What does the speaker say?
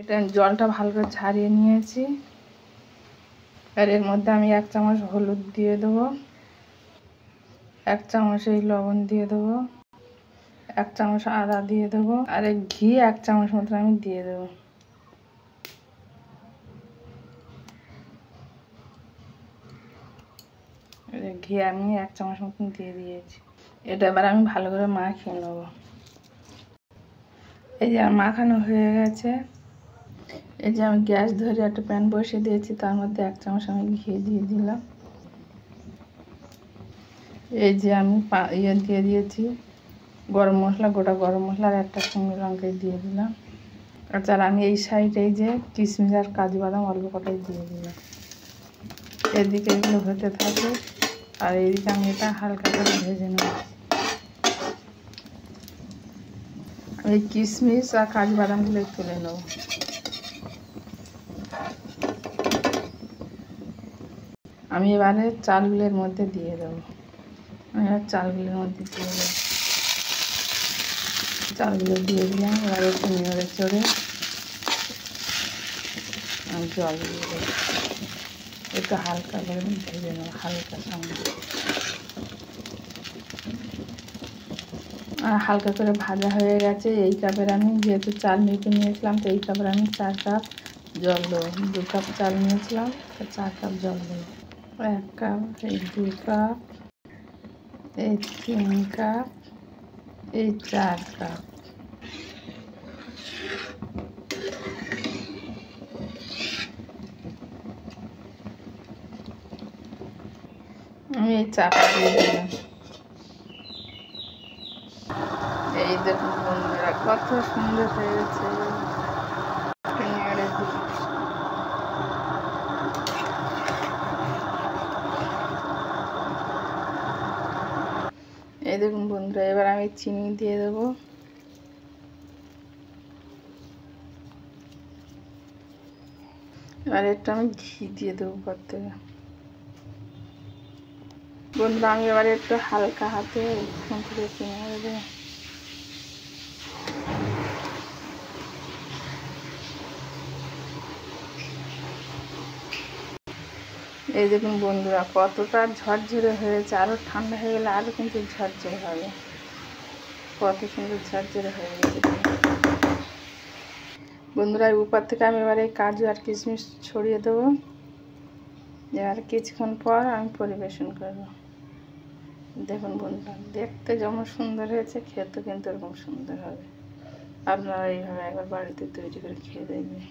এটা জলটা ভালো করে ছাড়িয়ে নিয়েছি। আর এর মধ্যে আমি 1 চামচ হলুদ দিয়ে দেবো, 1 চামচ এই লবণ দিয়ে দেবো, 1 চামচ আদা দিয়ে দেবো, আর এই ঘি 1 চামচ মতো আমি দিয়ে দেবো। ঘি আমি 1 চামচ মতন দিয়ে দিয়েছি। এটা এবার আমি ভালো করে মাখিয়ে নেবো। এই যে আমার মাখানো হয়ে গেছে। এই যে আমি গ্যাস ধরে একটা প্যান বসিয়ে দিয়েছি, তার মধ্যে 1 চামচ আমি ঘি দিয়ে দিলাম। এই যে আমি দিয়ে দিয়েছি গরম মশলা, গোটা গরম মশলা, আর একটা শুকনো লঙ্কা দিয়ে দিলাম। আচ্ছা, আমি এই সাইডে এই যে কিশমিশ আর কাজু বাদাম অল্প কটাই দিয়ে দিলাম। এদিকে এগুলো হতে থাকে, আর এইদিকে আমি এটা হালকা করে ভেজে নেব। আমি কিশমিশ আর কাজু বাদামগুলো তুলে নেব। আমি এবারে চালগুলোর মধ্যে দিয়ে দেবো। আমি এবার চালগুলোর মধ্যে দিয়ে দেবো। চালগুলো দিয়ে দিলাম। এবার একটু নেড়ে চড়ে আমি জল দিয়ে দেবো। একটু হালকা করে ভেজে নেবো, হালকা সঙ্গে। হালকা করে ভাজা হয়ে গেছে। এই কাপের আমি যেহেতু চাল মেপে নিয়েছিলাম, তো এই কাপের আমি 4 কাপ জল দেবো। 2 কাপ চাল নিয়েছিলাম, তো 4 কাপ জল দেবো। 1 কাপ, এই 2 কাপ, এই 3 কাপ, এই 4 কাপ। আমি এই চাটা দিয়ে দিলাম। এই দেখুন বন্ধুরা, কত সুন্দর হয়েছে। এই দেখুন বন্ধুরা, এবার আমি চিনি দিয়ে দেবো। এবার একটু আমি ঘি দিয়ে দেবো উপর থেকে। বন্ধুরা, আমি এবারে একটু হালকা হাতে উঠোন থেকে চিনি দেবো। এই দেখুন বন্ধুরা, কতটা ঝরঝরে হয়েছে। আরও ঠান্ডা হয়ে গেলে আরও কিন্তু ঝরঝরে হবে। কত সুন্দর ঝরঝরে হয়ে গেছে বন্ধুরা। উপর থেকে আমি এবারে কাজু আর কিশমিশ ছড়িয়ে দেবো। এবার কিছুক্ষণ পর আমি পরিবেশন করব। দেখুন বন্ধুরা, দেখতে যেমন সুন্দর হয়েছে, খেতে কিন্তু এরকম সুন্দর হবে। আপনারা এইভাবে একবার বাড়িতে তৈরি করে খেয়ে দেখবেন।